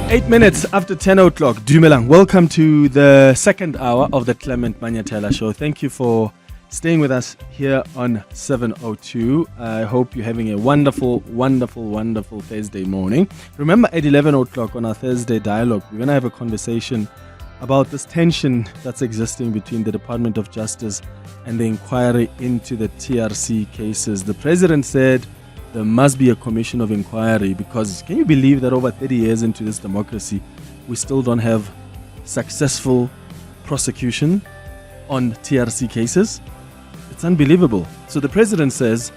8 minutes after 10 o'clock. Dumelang, welcome to the second hour of the Clement Manyathela show. Thank you for staying with us here on 702. I hope you're having a wonderful Thursday morning. Remember, at 11 o'clock on our Thursday dialogue, we're going to have a conversation about this tension that's existing between the Department of Justice and the inquiry into the TRC cases. The president said there must be a commission of inquiry because can you believe that over 30 years into this democracy, we still don't have successful prosecution on TRC cases? It's unbelievable. So the president says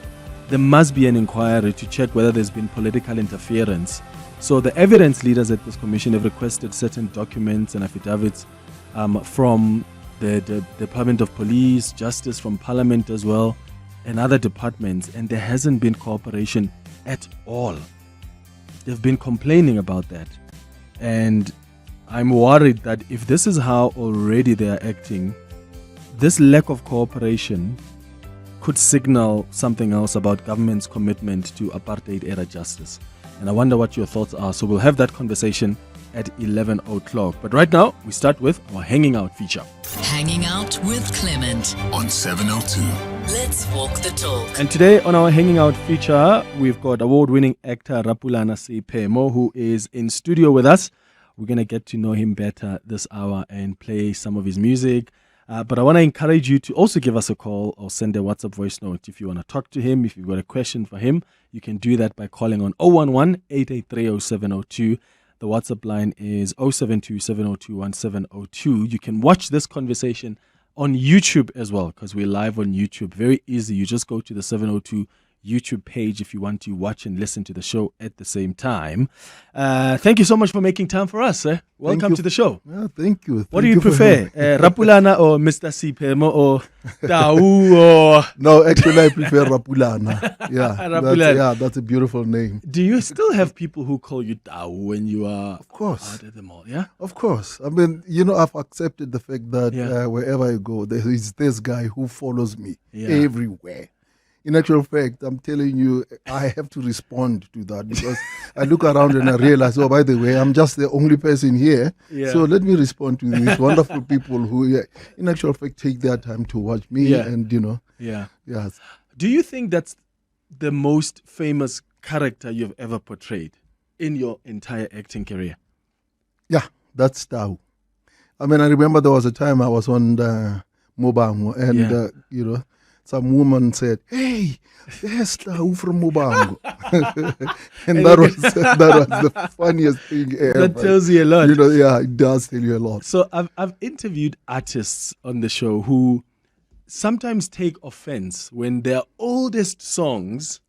there must be an inquiry to check whether there's been political interference. So the evidence leaders at this commission have requested certain documents and affidavits from the Department of Police, Justice, from Parliament as well, and other departments, and there hasn't been cooperation at all. They've been complaining about that. And I'm worried that if this is how already they are acting, this lack of cooperation could signal something else about government's commitment to apartheid-era justice. And I wonder what your thoughts are. So we'll have that conversation at 11 o'clock. But right now, we start with our Hanging Out feature. Hanging Out with Clement on 702. Let's walk the talk. And today on our Hanging Out feature, we've got award-winning actor Rapulana Seiphemo, who is in studio with us. We're going to get to know him better this hour and play some of his music. But I want to encourage you to also give us a call or send a WhatsApp voice note. If you want to talk to him, if you've got a question for him, you can do that by calling on 011-883-0702. The WhatsApp line is 072-702-1702. You can watch this conversation on YouTube as well because we're live on YouTube. Very easy. You just go to the 702 YouTube page if you want to watch and listen to the show at the same time. Thank you so much for making time for us. Welcome to the show. Yeah, thank you. What do you prefer, Rapulana or Mr. Seiphemo or Tau? Or No, actually I prefer Rapulana. Yeah, Rapulana. That's a beautiful name. Do you still have people who call you Tau when you are Of course. out at the mall? Yeah? Of course. I mean, I've accepted the fact that wherever I go, there is this guy who follows me everywhere. In actual fact, I'm telling you, I have to respond to that because I look around and I realize, oh, by the way, I'm just the only person here. Yeah. So let me respond to these wonderful people who, in actual fact, take their time to watch me and, Yeah. Yes. Do you think that's the most famous character you've ever portrayed in your entire acting career? Yeah, that's Tau. I mean, I remember there was a time I was on the Mobango and, some woman said, "Hey, there's Tau from Mobango." and that was the funniest thing ever. That tells you a lot. It does tell you a lot. So I've interviewed artists on the show who sometimes take offense when their oldest songs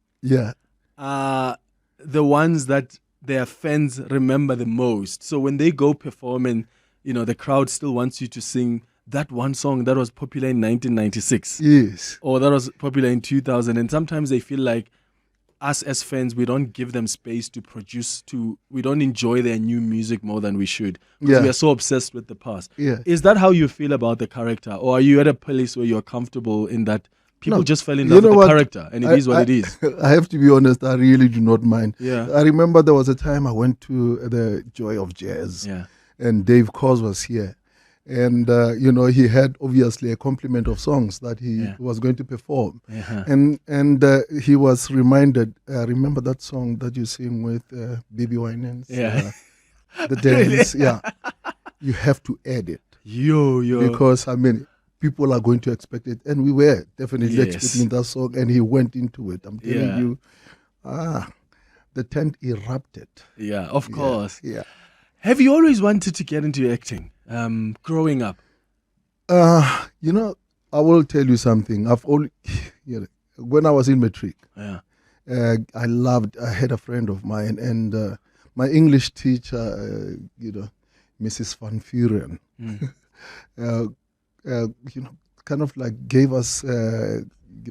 are the ones that their fans remember the most. So when they go perform and the crowd still wants you to sing that one song that was popular in 1996. Yes. Or that was popular in 2000. And sometimes they feel like us as fans, we don't give them space to produce, we don't enjoy their new music more than we should. Because we are so obsessed with the past. Yeah. Is that how you feel about the character? Or are you at a place where you're comfortable in that people just fell in love with the character and it is what it is? I have to be honest, I really do not mind. Yeah. I remember there was a time I went to the Joy of Jazz and Dave Cos was here. And, he had obviously a complement of songs that he was going to perform. And he was reminded, remember that song that you sing with Bibi Winans? The dance, You have to add it. Yo. Because, people are going to expect it. And we were definitely expecting that song. And he went into it. I'm telling you, the tent erupted. Yeah, of course. Yeah. Have you always wanted to get into acting? Growing up? I will tell you something. When I was in matric, I had a friend of mine and my English teacher, Mrs. Van Vuren, kind of like gave us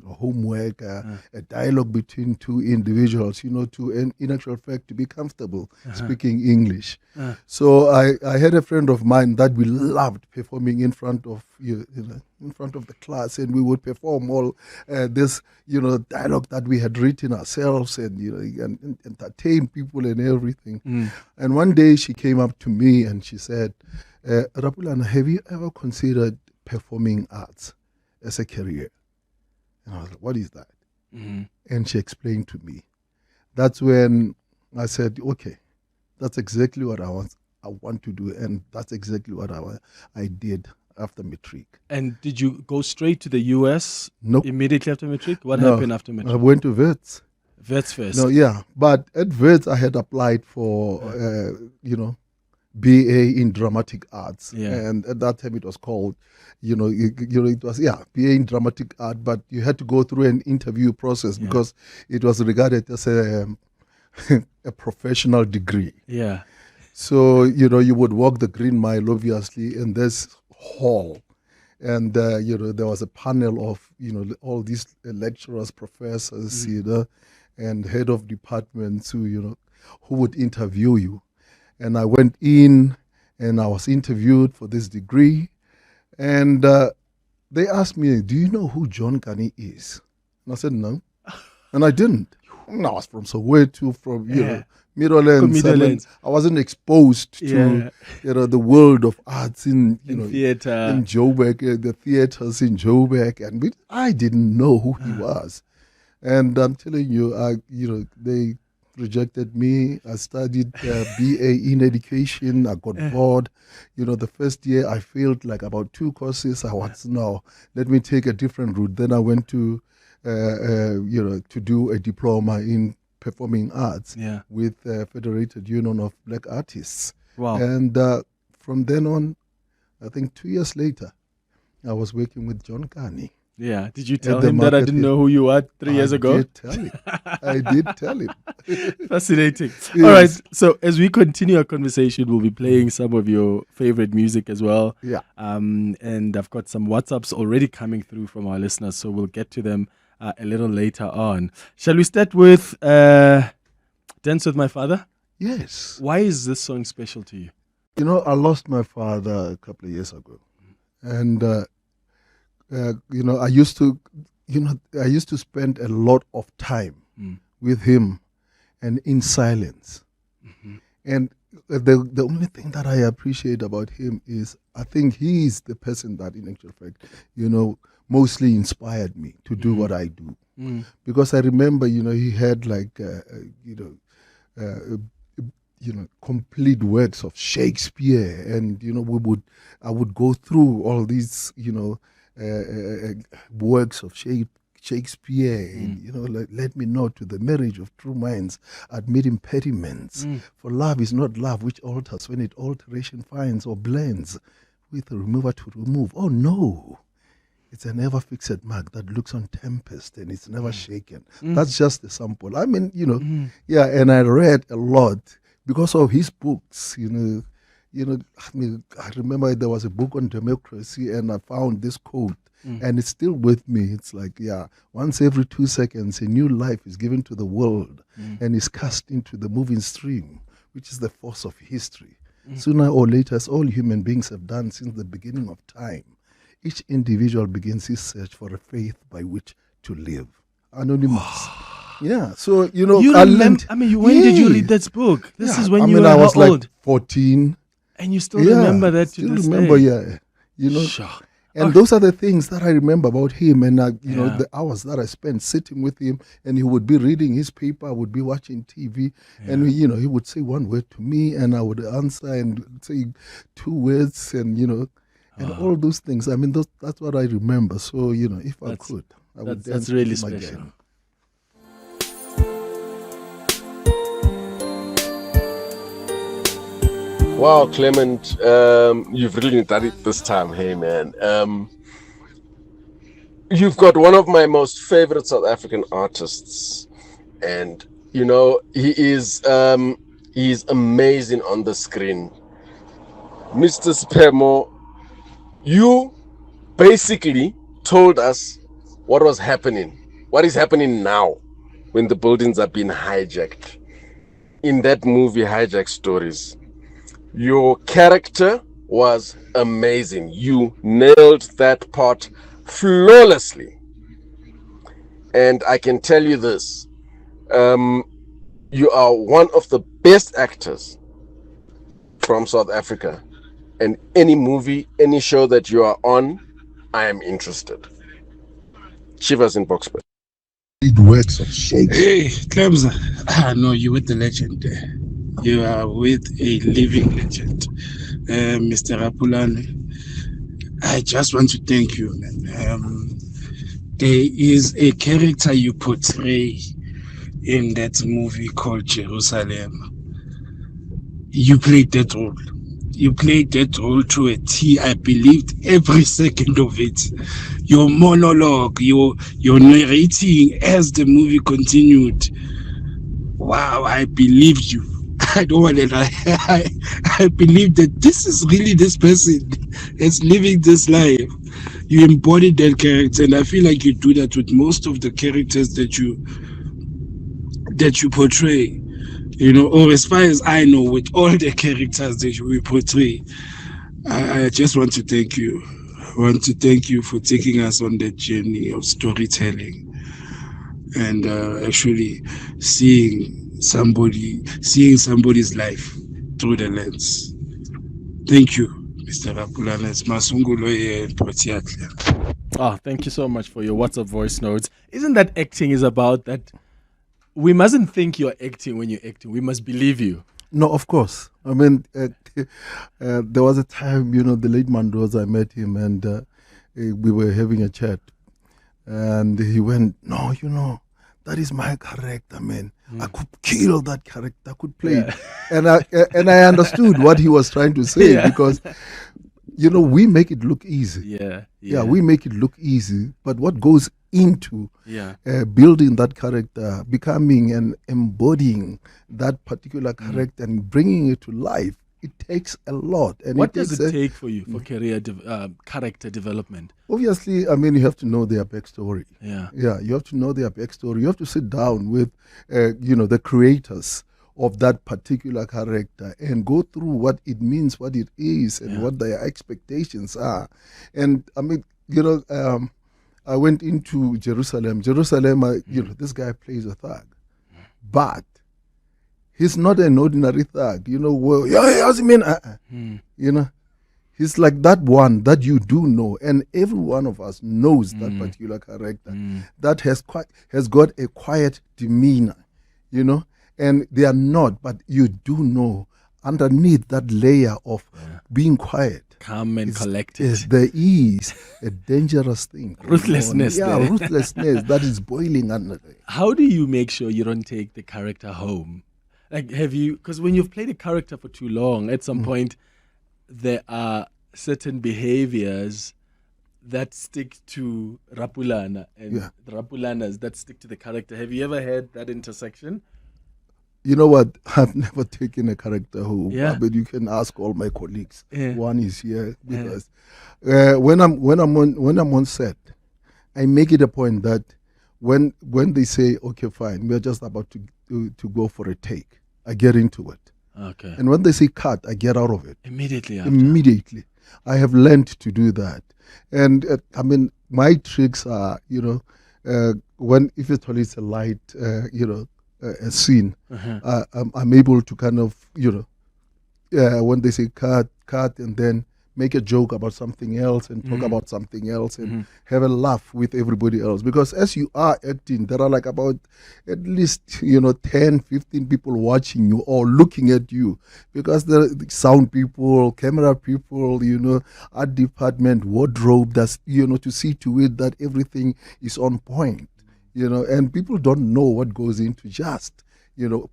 homework, a dialogue between two individuals, to in actual fact to be comfortable speaking English. So I had a friend of mine that we loved performing in front of in front of the class, and we would perform all this dialogue that we had written ourselves, and and entertain people and everything. And one day she came up to me and she said, Rapulana, have you ever considered performing arts as a career? And I was like, what is that? And she explained to me. That's when I said, okay, that's exactly what I want to do. And that's exactly what I did after matric. And did you go straight to the US Nope. immediately after matric? What happened after matric? I went to Wits. Wits first. No, yeah. But at Wits, I had applied for, BA in dramatic arts. Yeah. And at that time it was called, it was, BA in dramatic art, but you had to go through an interview process because it was regarded as a professional degree. Yeah. So, you would walk the Green Mile, obviously, in this hall. And, there was a panel of, all these lecturers, professors, and head of departments who would interview you. And I went in and I was interviewed for this degree. And they asked me, do you know who John Kani is? And I said, no. And I didn't. And I was from Soweto, from, Middlelands. I wasn't exposed to, the world of arts in theater. In Joburg, the theaters in Joburg. And I didn't know who he was. And I'm telling you, they rejected me. I studied BA in education. I got bored. The first year I failed like about 2 courses. I was, no, let me take a different route. Then I went to, to do a diploma in performing arts with Federated Union of Black Artists. Wow. And from then on, I think 2 years later, I was working with John Kani. Yeah. Did you tell him that I didn't know who you were 3 years ago? I did tell him. I did tell him. Fascinating. Yes. All right. So as we continue our conversation, we'll be playing some of your favorite music as well. Yeah. And I've got some WhatsApps already coming through from our listeners, so we'll get to them a little later on. Shall we start with Dance With My Father? Yes. Why is this song special to you? I lost my father a couple of years ago. And I used to spend a lot of time with him and in silence. And the only thing that I appreciate about him is I think he is the person that in actual fact, mostly inspired me to do what I do. Because I remember, he had like, complete works of Shakespeare, and I would go through all these works of Shakespeare, and, let me know to the marriage of true minds admit impediments, for love is not love which alters when it alteration finds or blends with a remover to remove. Oh no, it's an ever fixed mark that looks on tempest and it's never shaken. That's just the sample. I mean, and I read a lot because of his books, I remember there was a book on democracy and I found this quote and it's still with me. It's like, once every 2 seconds, a new life is given to the world and is cast into the moving stream, which is the force of history. Sooner or later, as all human beings have done since the beginning of time, each individual begins his search for a faith by which to live. Anonymous. Yeah, so, you remember, when did you read that book? This is when you were I was old? Like 14. And you still remember that to this day? Sure. And those are the things that I remember about him, and the hours that I spent sitting with him, and he would be reading his paper, I would be watching TV, and he would say one word to me, and I would answer and say 2 words, and and all those things. I mean, that's what I remember. So if I could, I would. That's really special. Again. Wow, Clement, you've really done it this time. Hey, man. You've got one of my most favorite South African artists. And, he is amazing on the screen. Mr. Seiphemo, you basically told us what was happening, what is happening now when the buildings are being hijacked. In that movie, Hijack Stories, your character was amazing. You nailed that part flawlessly. And I can tell you this, you are one of the best actors from South Africa. And any movie, any show that you are on, I am interested. Shivers in Boxburg. It works of Shakespeare. Hey, Clemza. No, you're with the legend there. You are with a living legend. Mr. Rapulana, I just want to thank you, man. There is a character you portray in that movie called Jerusalem. You played that role. You played that role to a T. I believed every second of it. Your monologue, your narrating as the movie continued. Wow, I believed you. I don't want to lie. I believe that this is really this person that's living this life. You embodied that character, and I feel like you do that with most of the characters that you portray. You know, or as far as I know, with all the characters that you portray. I just want to thank you. I want to thank you for taking us on that journey of storytelling and actually seeing somebody's life through the lens. Thank you, Mr. Rapulana. It's Masungulo and Protiatlia. Oh, thank you so much for your WhatsApp voice notes. Isn't that acting is about that? We mustn't think you're acting when you're acting. We must believe you. No, of course. I mean, there was a time, the late Mandoza, I met him and we were having a chat. And he went, no, that is my character, man. I could kill that character. I could play it. And I understood what he was trying to say because, we make it look easy. Yeah, we make it look easy. But what goes into building that character, becoming and embodying that particular character and bringing it to life, it takes a lot. And what does it take for you for character development? Obviously, I mean, you have to know their backstory. Yeah, you have to know their backstory. You have to sit down with, the creators of that particular character and go through what it means, what it is, and what their expectations are. And I mean, I went into Jerusalem. This guy plays a thug, but he's not an ordinary thug. He's like that one that you do know, and every one of us knows that particular character that has got a quiet demeanor, and they are not, but you do know underneath that layer of being quiet, calm and collected, there is a dangerous thing. Ruthlessness. Ruthlessness that is boiling under there. How do you make sure you don't take the character home? Like, because when you've played a character for too long, at some point, there are certain behaviors that stick to Rapulana and the Rapulanas that stick to the character. Have you ever had that intersection? You know what? I've never taken a character home, but you can ask all my colleagues. One is here because when I'm on set, I make it a point that when they say, okay, fine, we're just about to go for a take, I get into it. Okay. And when they say cut, I get out of it immediately. Immediately, I have learned to do that. And I mean, my tricks are, if it's a light, a scene, I'm able to kind of, when they say cut, and then make a joke about something else and talk about something else and have a laugh with everybody else. Because as you are acting, there are like about at least, 10, 15 people watching you or looking at you. Because the sound people, camera people, art department, wardrobe, that's, to see to it that everything is on point. And people don't know what goes into just,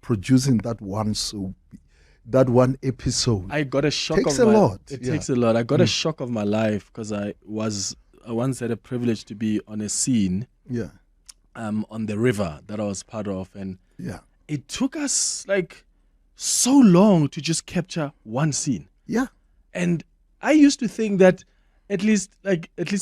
producing that one soap, that one episode. I got a shock takes a lot. It takes a lot. I got a shock of my life because I once had a privilege to be on a scene on the river that I was part of. And it took us like so long to just capture one scene. Yeah. And I used to think that at least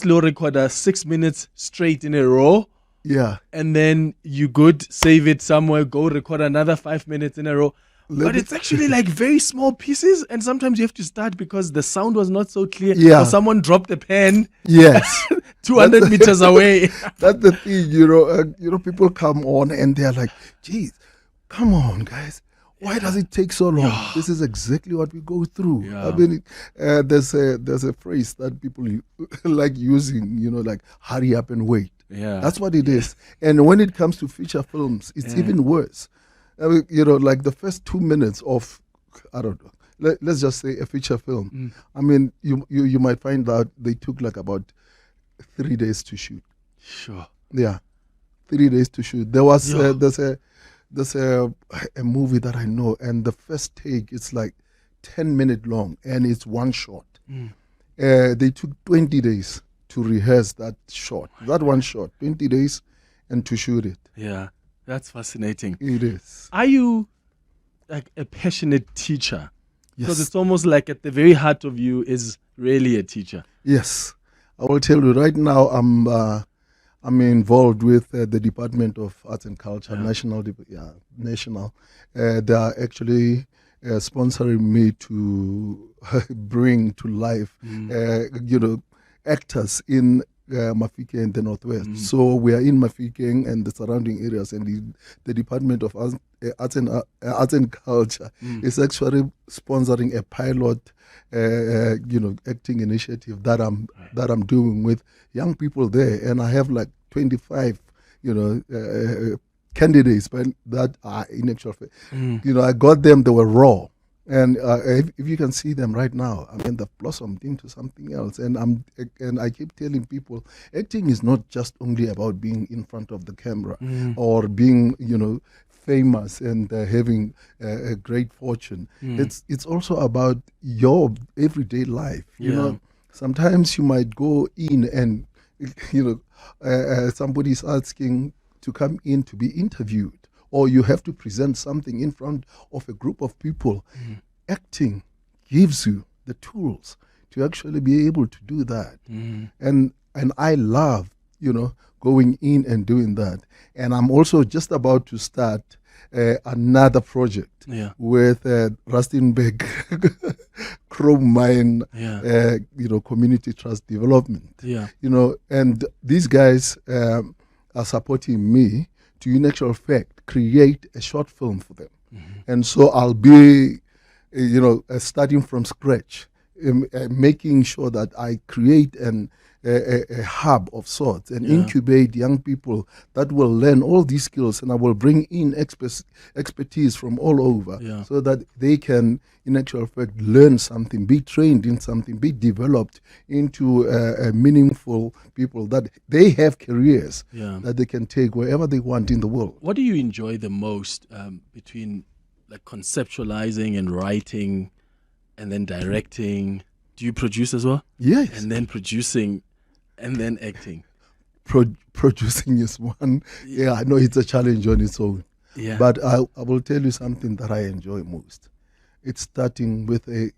low recorder 6 minutes straight in a row. Yeah. And then you could save it somewhere, go record another 5 minutes in a row. But it's actually like very small pieces, and sometimes you have to start because the sound was not so clear. Yeah. Or someone dropped the pen. Yes. 200 meters away. That's the thing, people come on and they're like, geez, come on, guys. Why does it take so long? This is exactly what we go through. Yeah. I mean, there's a phrase that people like using, like hurry up and wait. Yeah. That's what it is. And when it comes to feature films, it's even worse. I mean, like the first 2 minutes of, I don't know, let's just say a feature film. I mean, you might find out they took like about 3 days to shoot. Sure. Yeah, 3 days to shoot. There was there's a movie that I know, and the first take is like 10-minute long, and it's one shot. They took 20 days to rehearse that shot, one shot, 20 days, and to shoot it. Yeah, that's fascinating. It is. Are you like a passionate teacher? Yes. Because it's almost like at the very heart of you is really a teacher. Yes, I will tell you right now. I'm involved with the Department of Arts and Culture, national. They are actually sponsoring me to bring to life, actors in Mafike and the Northwest. So we are in Mafike and the surrounding areas, and the Department of Arts and Culture is actually sponsoring a pilot, acting initiative that I'm doing with young people there, and I have like 25, candidates, but that are in actual fact. I got them; they were raw. And if you can see them right now, I mean, they've blossomed into something else. And I keep telling people, acting is not just only about being in front of the camera or being, famous and having a great fortune. It's also about your everyday life. Sometimes you might go in and, somebody's asking to come in to be interviewed, or you have to present something in front of a group of people. Acting gives you the tools to actually be able to do that. And I love, going in and doing that. And I'm also just about to start another project with Rustenburg Chrome Mine, Community Trust Development. And these guys are supporting me to, in actual fact, create a short film for them. And so I'll be, starting from scratch, making sure that I create a hub of sorts and incubate young people that will learn all these skills, and I will bring in expertise from all over so that they can, in actual fact, learn something, be trained in something, be developed into a meaningful people, that they have careers that they can take wherever they want in the world. What do you enjoy the most between like conceptualizing and writing and then directing? Do you produce as well? Yes. And then producing and then acting? Producing is one. Yeah, I know it's a challenge on its own. Yeah. But I will tell you something that I enjoy most. It's starting with an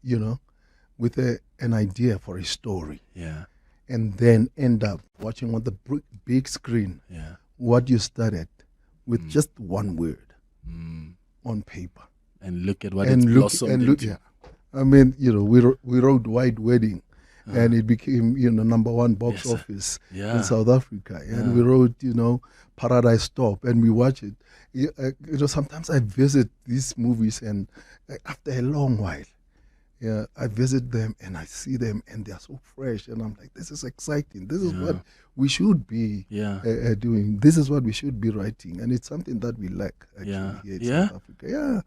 idea for a story. Yeah. And then end up watching on the big screen what you started with just one word on paper. And look at what it's blossomed into. I mean, we wrote White Wedding, and it became, #1 box office in South Africa. And we wrote, Paradise Stop, and we watch it. Sometimes I visit these movies, and after a long while, I visit them and I see them, and they are so fresh, and I'm like, this is exciting. This is what we should be doing. This is what we should be writing, and it's something that we lack actually here in South Africa.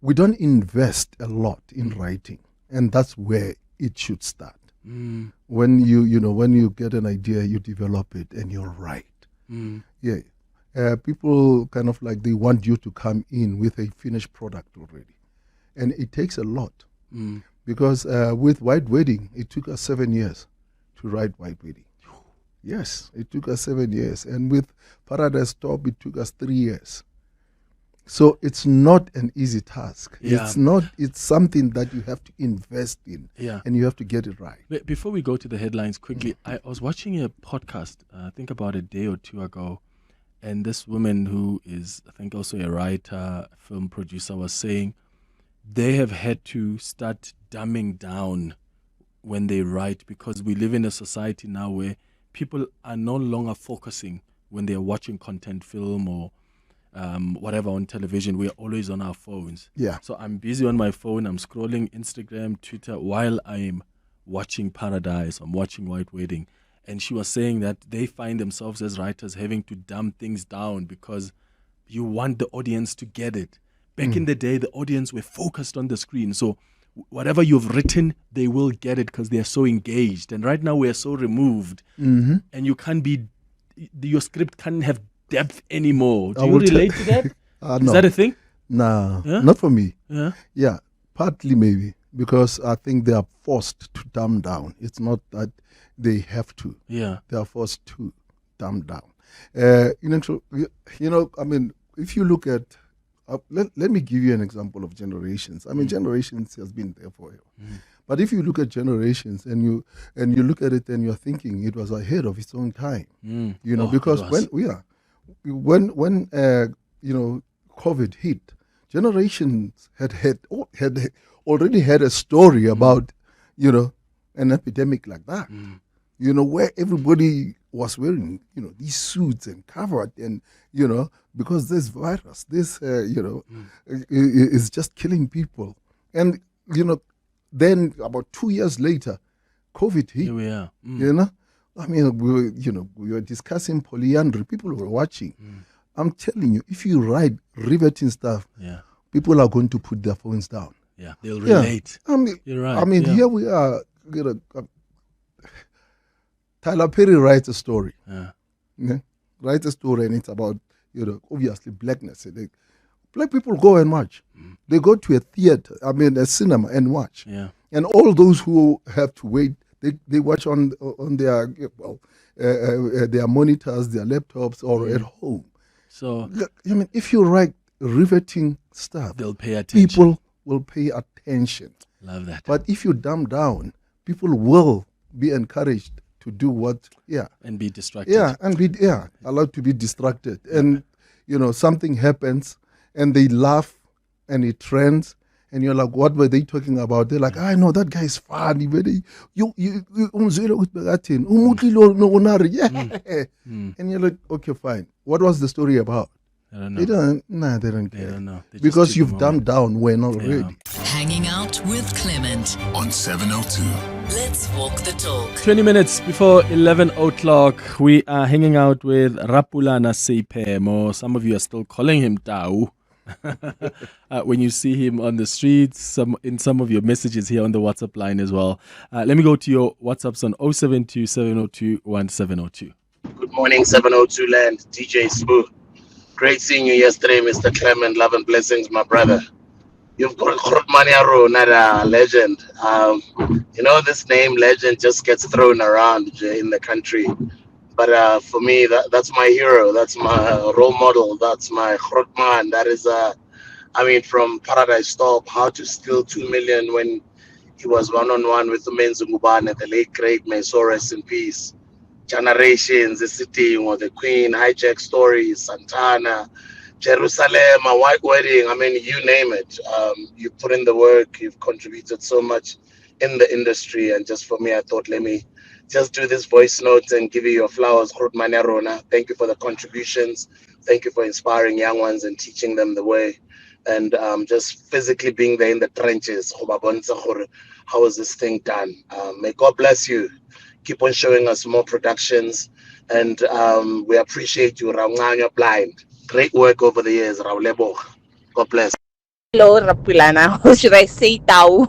We don't invest a lot in writing, and that's where it should start. When you get an idea, you develop it and you write. People kind of like, they want you to come in with a finished product already, and it takes a lot because with White Wedding, it took us 7 years to write White Wedding. Yes, it took us 7 years, and with Paradise Stop, it took us 3 years. So it's not an easy task. Yeah. It's something that you have to invest in. Yeah. And you have to get it right. But before we go to the headlines quickly, I was watching a podcast, I think about a day or two ago, and this woman who is, I think, also a writer, film producer, was saying they have had to start dumbing down when they write, because we live in a society now where people are no longer focusing when they're watching content, film, or whatever on television. We're always on our phones. Yeah. So I'm busy on my phone. I'm scrolling Instagram, Twitter while I'm watching Paradise. I'm watching White Wedding. And she was saying that they find themselves as writers having to dumb things down because you want the audience to get it. Back in the day, the audience were focused on the screen. So whatever you've written, they will get it because they're so engaged. And right now we're so removed, and you can't be, your script can't have depth anymore. Do you relate to that? No. Is that a thing? No, Yeah? not for me. Yeah. Yeah, partly maybe because I think they are forced to dumb down. It's not that they have to. Yeah. They are forced to dumb down. I mean, if you look at, let me give you an example of Generations. I mean, Generations has been there for you. But if you look at Generations and you look at it and you're thinking it was ahead of its own time, because when COVID hit, Generations had already had a story about an epidemic like that. Where everybody was wearing these suits and covered, and because this virus, this is just killing people. And then about 2 years later, COVID hit. Here we are. I mean, we were discussing polyandry. People were watching. I'm telling you, if you write riveting stuff, people are going to put their phones down. Yeah, they'll relate. I mean, You're right. I mean, here we are. Tyler Perry writes a story. Writes a story, and it's about obviously blackness. Black people go and watch. They go to a theater, a cinema, and watch. Yeah. And all those who have to wait, they watch on their their monitors, their laptops, or at home. So if you write riveting stuff, they'll pay attention. People will pay attention. Love that. But if you dumb down, people will be encouraged to do what, and be distracted. and be allowed to be distracted. And something happens, and they laugh, and it trends, and you're like, what were they talking about? They're like, I know that guy is funny. And you're like, okay, fine. What was the story about? I don't know. They don't care. They don't know. They just Because took you've the dumbed down when already. Hanging out with Clement on 702. Let's walk the talk. 20 minutes before 11 o'clock, we are hanging out with Rapulana Seiphemo. Some of you are still calling him Tau. When you see him on the streets, in some of your messages here on the WhatsApp line as well. Let me go to your WhatsApps on 072 702 1702. Good morning, 702 Land, DJ Spoo. Great seeing you yesterday, Mr. Clement. Love and blessings, my brother. You've got Manyathela, not a legend. This name legend just gets thrown around in the country. But for me, that's my hero. That's my role model. That's my Grootman. That is, from Paradise Stop, How to Steal 2 Million when he was one-on-one with Umenzi Ngubane, the late great, may so rest in peace. Generations, the city, or the Queen, Hijack Stories, Santana, Jerusalem, a White Wedding. You name it. You put in the work. You've contributed so much in the industry. And just for me, I thought, let me just do this voice note and give you your flowers. Thank you for the contributions. Thank you for inspiring young ones and teaching them the way. And just physically being there in the trenches. How is this thing done? May God bless you. Keep on showing us more productions, and we appreciate you, Raunganya Blind. Great work over the years, Raulebo. God bless. Hello, Rapulana. Or should I say Tau?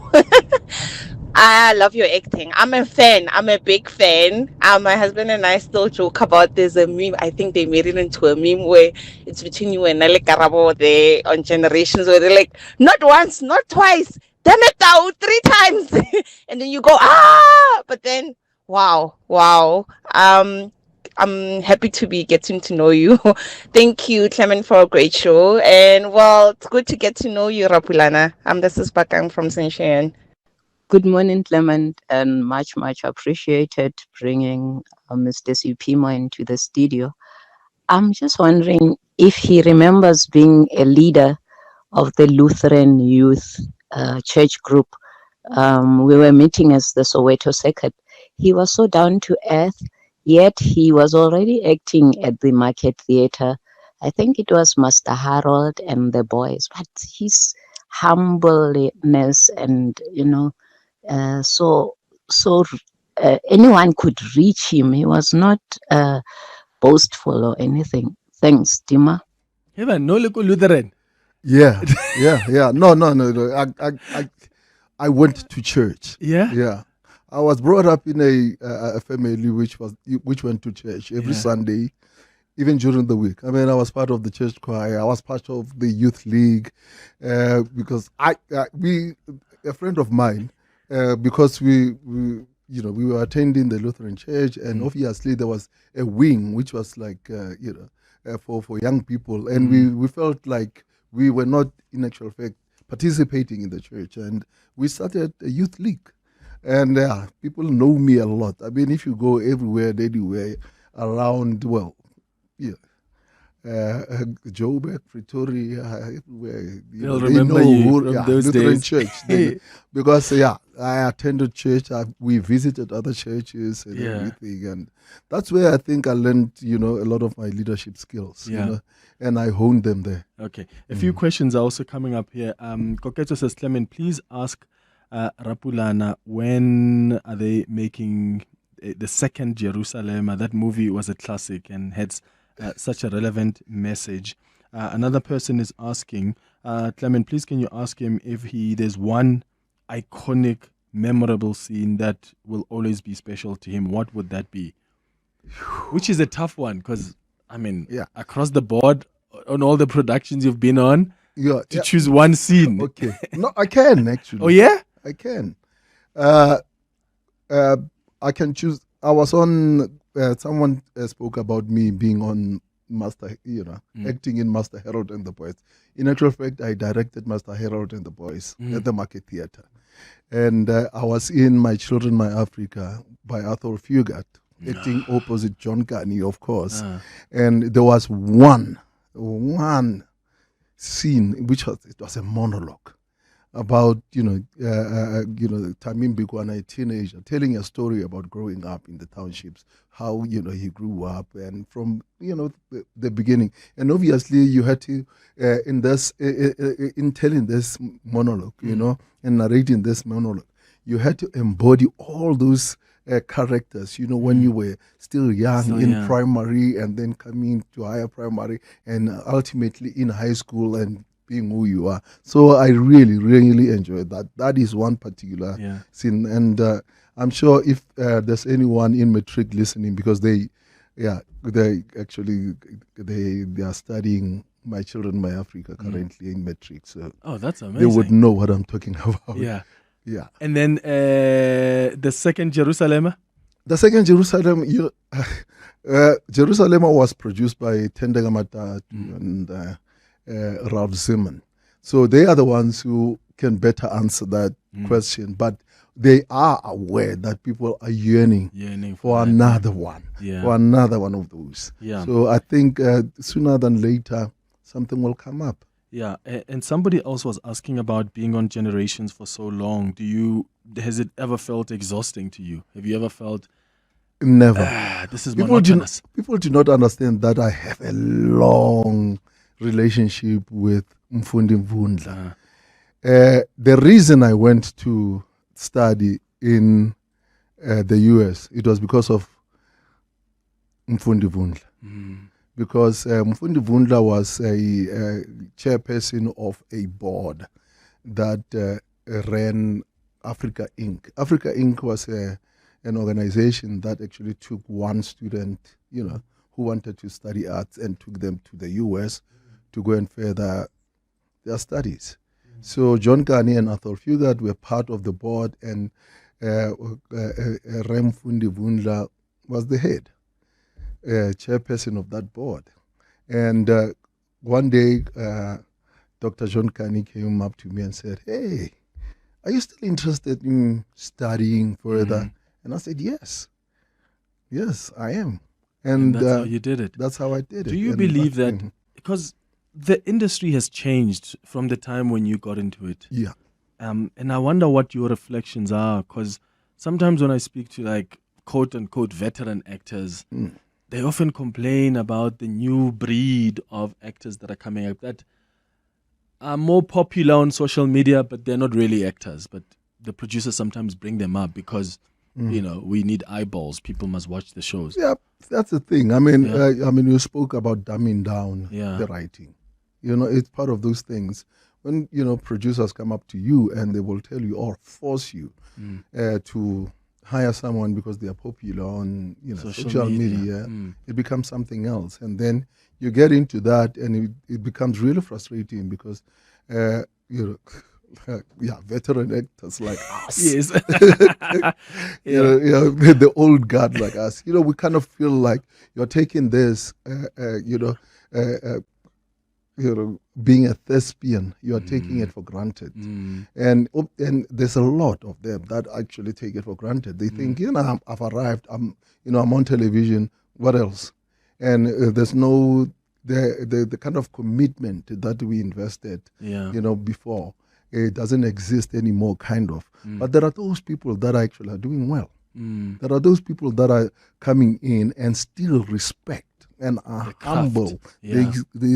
I love your acting. I'm a fan. I'm a big fan. My husband and I still joke about there's a meme. I think they made it into a meme where it's between you and Nale Karabo there on Generations, where they're like, not once, not twice, damn it, Tau, 3 times. And then you go, but then wow. I'm happy to be getting to know you. Thank you, Clement, for a great show. And well, it's good to get to know you, Rapulana. This is Bakang from Saint. Good morning, Clement, and much appreciated bringing Mr. Seiphemo into the studio. I'm just wondering if he remembers being a leader of the Lutheran Youth Church group. We were meeting as the Soweto Circuit. He was so down to earth, yet he was already acting at the Market Theatre. I think it was Master Harold and the boys, but his humbleness and, so anyone could reach him. He was not boastful or anything. Thanks, Dima. Even no local Lutheran. Yeah. No. I went to church. Yeah. I was brought up in a family which went to church every Sunday, even during the week. I mean, I was part of the church choir. I was part of the youth league, because a friend of mine, because we were attending the Lutheran church, and obviously there was a wing which was like for young people, and we felt like we were not, in actual fact, participating in the church, and we started a youth league. And people know me a lot. I mean, if you go everywhere, anywhere around, Joburg, Pretoria, everywhere, They'll remember you from those Lutheran days. church. Because I attended church. We visited other churches and everything, and that's where I think I learned, a lot of my leadership skills. And I honed them there. Okay, a few questions are also coming up here. Koketo says, Clement, please ask Rapulana, when are they making the second Jerusalem? That movie was a classic and had such a relevant message. Another person is asking, Clement, please can you ask him if there's one iconic, memorable scene that will always be special to him? What would that be? Which is a tough one, because across the board on all the productions you've been on, choose one scene. Okay, no, I can actually. Oh yeah, I can. I can choose. I was on. Someone spoke about me being on Master, acting in Master Harold and the Boys. In actual fact, I directed Master Harold and the Boys at the Market Theatre, and I was in My Children, My Africa by Arthur Fugard, acting opposite John Carney, of course. And there was one scene which was a monologue about Tamim Bikwana, a teenager, telling a story about growing up in the townships, how he grew up, and from the beginning. And obviously you had to in telling this monologue, and narrating this monologue, you had to embody all those characters, when you were still young, in primary, and then coming to higher primary, and ultimately in high school, and being who you are. So I really, really enjoyed that. That is one particular scene. And I'm sure if there's anyone in Matric listening, because they are studying My Children, My Africa currently in Matric. So that's amazing. They would know what I'm talking about. Yeah. And then the second Jerusalem? The second Jerusalem, Jerusalem was produced by Tendegamata and Ralph Zeman. So they are the ones who can better answer that question. But they are aware that people are yearning for another one, for another one of those. So I think sooner than later, something will come up. Yeah, and somebody else was asking about being on Generations for so long. Has it ever felt exhausting to you? Have you ever felt... Never. This is monotonous. People do not understand that I have a long relationship with Mfundi Mvundla. The reason I went to study in the US, it was because of Mfundi Mvundla. Because Mfundi Mvundla was a chairperson of a board that ran Africa Inc. Africa Inc. was an organization that actually took one student, who wanted to study arts, and took them to the US to go and further their studies. So John Carney and Arthur Fugard were part of the board, and Rem Fundi Vundla was the head. chairperson of that board. And one day, Dr. John Kani came up to me and said, "Hey, are you still interested in studying further?" And I said, "Yes, I am." And that's how you did it. That's how I did it. Do you believe that, because the industry has changed from the time when you got into it? Yeah. And I wonder what your reflections are, because sometimes when I speak to like quote unquote veteran actors, they often complain about the new breed of actors that are coming up that are more popular on social media, but they're not really actors. But the producers sometimes bring them up because, you know, we need eyeballs. People must watch the shows. Yeah, that's the thing. I mean, you spoke about dumbing down the writing. You know, it's part of those things. When, you know, producers come up to you and they will tell you or force you to hire someone because they are popular on, you know, social media, it becomes something else. And then you get into that and it becomes really frustrating because, you know, veteran actors like us. Yes. you know, the old guard like us. You know, we kind of feel like you're taking this, being a thespian, you are taking it for granted. And there's a lot of them that actually take it for granted. They think, you know, I've arrived, I'm on television, what else? And there's no, the kind of commitment that we invested, you know, before. It doesn't exist anymore, kind of. But there are those people that actually are doing well. There are those people that are coming in and still respect and are humble. They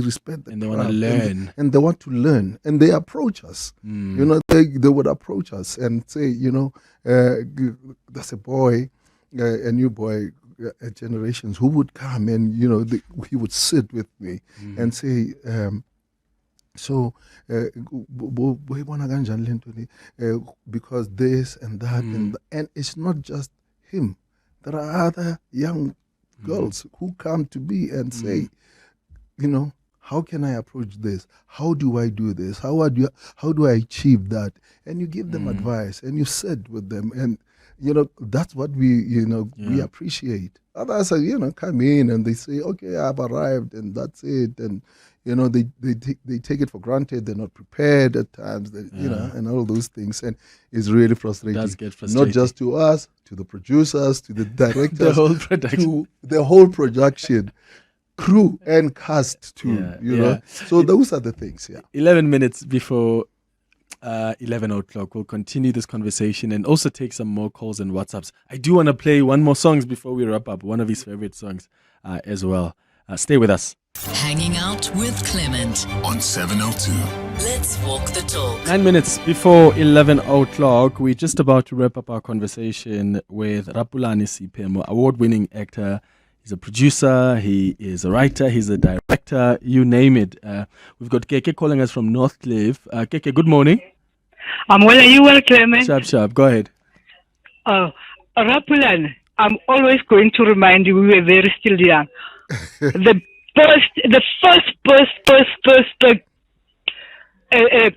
respect the and they want to learn. And they want to learn. And they approach us. You know, they would approach us and say, you know, there's a boy, a new boy, generations who would come and, you know, he would sit with me and say, so because this and that and it's not just him. There are other young girls who come to me and say, you know, how can I approach this? How do I do this? How do I achieve that? And you give them advice and you sit with them, and you know, that's what we appreciate. Others, you know, come in and they say, okay, I've arrived and that's it. And, you know, they take it for granted. They're not prepared at times, you know, and all those things. And it's really frustrating. It does get frustrating. Not just to us, to the producers, to the directors, the whole production. to the whole production, crew and cast too, you know. So those are the things, 11 minutes before 11 o'clock. We'll continue this conversation and also take some more calls and WhatsApps. I do want to play one more songs before we wrap up, one of his favorite songs as well. Stay with us. Hanging out with Clement on 702. Let's walk the talk. 9 minutes before 11 o'clock, we're just about to wrap up our conversation with Rapulana Seiphemo, award-winning actor. He's a producer, he is a writer, he's a director, you name it. We've got Keke calling us from Northcliffe. Keke, good morning. I'm well. Are you well, Clement? Sharp. Go ahead. Rapulana, I'm always going to remind you we were very still young. The first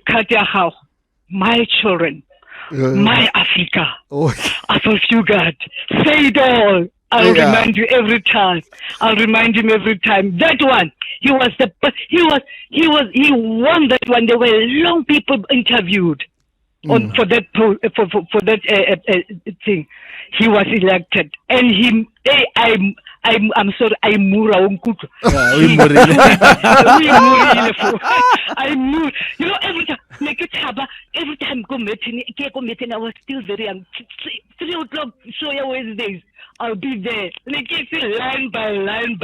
Katiahau, my children, my Africa, I thought you got say it all. I'll remind you every time. I'll remind him every time. That one, he won that one. There were long people interviewed for that thing. He was elected, and I'm sorry, I'm Mura Unkutu. You know, every time go meeting, I was still very young. 3 o'clock show Wednesdays. I'll be there. Like it's line by line.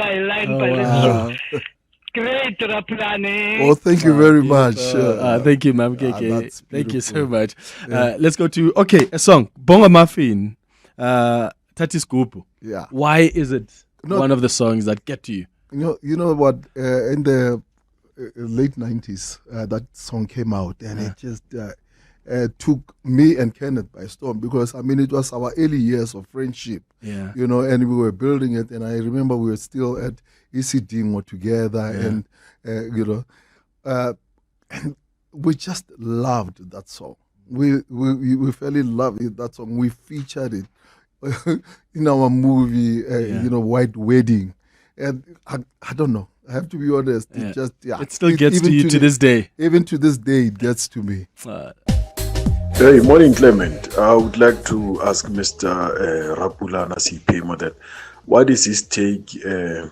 Great, Rapulana. Oh, thank you very much. Thank you, Ma'am KK. Thank you so much. Let's go to a song. Bonga Muffin. Tatis Gupu. Yeah. Why is it one of the songs that get to you? You know what? In the late 90s, that song came out, and it just took me and Kenneth by storm, because I mean it was our early years of friendship. You know, and we were building it, and I remember we were still at ECD together, and you know, and we just loved that song. We fell in love with that song. We featured it in our movie, you know, White Wedding. And I don't know. I have to be honest. Yeah. It just It still gets to you to this day. Even to this day, it gets to me. Hey, morning, Clement. I would like to ask Mr. Rapulana Seiphemo that what is his take in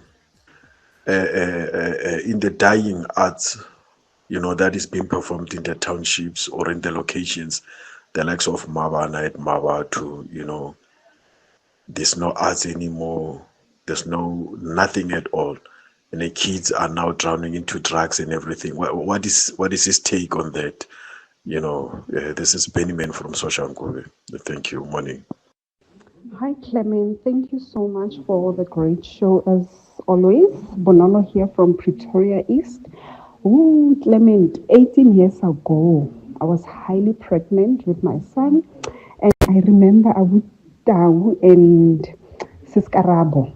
the dying arts, that is being performed in the townships or in the locations, the likes of Mabana at Maba to, there's no arts anymore. There's nothing at all. And the kids are now drowning into drugs and everything. What is his take on that? This is Benjamin from Soshanguve. Thank you. Morning. Hi, Clement. Thank you so much for the great show as always. Bonolo here from Pretoria East. Ooh, Clement, 18 years ago, I was highly pregnant with my son. And I remember Awutau and Siskarabo.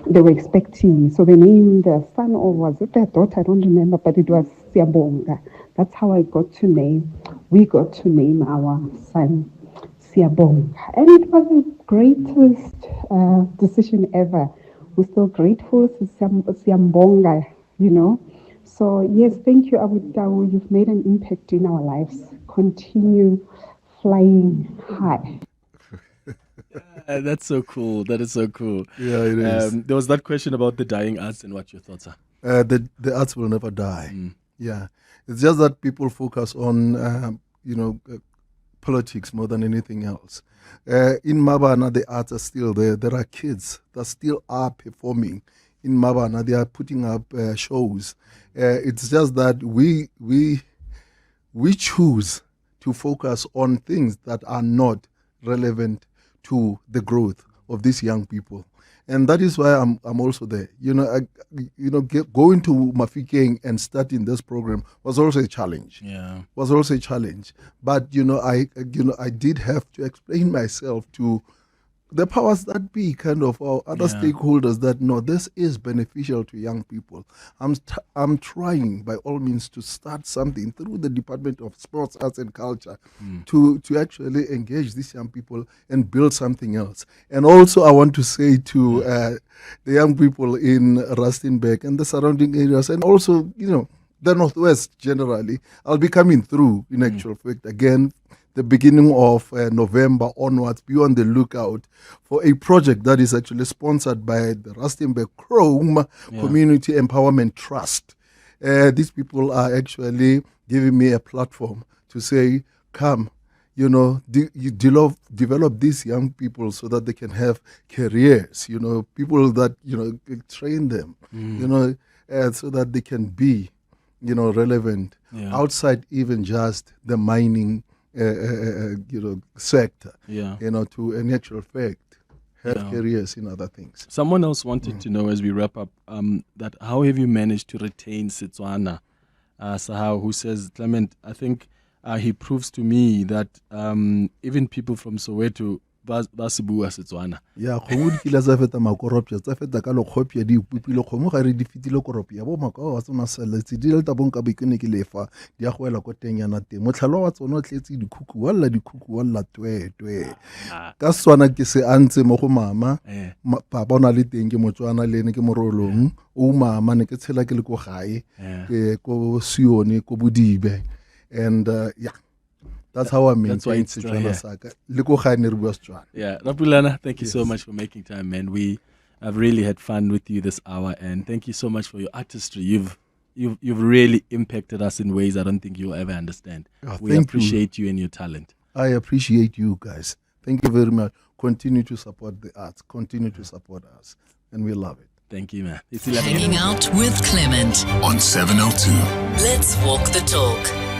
They were expecting me. So they named their son, or was it their daughter? I don't remember, but it was Siabonga. That's how we got to name our son Siabonga. And it was the greatest decision ever. We're still grateful to Siabonga, So yes, thank you, Awutau. You've made an impact in our lives. Continue flying high. That's so cool. That is so cool. Yeah, it is. There was that question about the dying arts and what your thoughts are. The arts will never die. Yeah, it's just that people focus on politics more than anything else. In Mabana, the arts are still there. There are kids that still are performing in Mabana. They are putting up shows. It's just that we choose to focus on things that are not relevant to the growth of these young people, and that is why I'm also there. Going to Mafikeng and starting this program was also a challenge. Yeah, was also a challenge. But I did have to explain myself to the powers that be, kind of, or other stakeholders, that no, this is beneficial to young people. I'm trying by all means to start something through the Department of Sports, Arts and Culture to actually engage these young people and build something else. And also I want to say to the young people in Rustenburg and the surrounding areas, and also, the Northwest generally, I'll be coming through in actual fact again, the beginning of November onwards. Be on the lookout for a project that is actually sponsored by the Rustenburg Chrome Community Empowerment Trust. These people are actually giving me a platform to say, come, you develop these young people so that they can have careers, people that, train them, so that they can be, relevant outside even just the mining sector, to an actual fact, have careers in other things. Someone else wanted to know, as we wrap up, that how have you managed to retain Setswana? Sahau, who says, Clement, I think he proves to me that even people from Soweto ba se bua Setswana. Yeah, go di kila tsa feta makoropya tsa feta ka lekgopya di ipupile kgomo ga re di fitile koropya bo makao wa tsona seletse di le tabong ka bikene ke lefa di a goela ko teng yana teng motlhalo wa tsona o tletse dikuku walla twetwe ka Setswana ke se antse mo go mama papa ona le teng ke Motswana le ene ke morolong o mama ne ke tshela ke le ko gae ko Sione ko Bodibe, and that's how I maintain Setswana Saka. Yeah, Rapulana, thank you so much for making time, man. We have really had fun with you this hour, and thank you so much for your artistry. You've really impacted us in ways I don't think you'll ever understand. We appreciate you and your talent. I appreciate you guys. Thank you very much. Continue to support the arts. Continue to support us, and we love it. Thank you, man. It's Hanging out with Clement on 702. Let's walk the talk.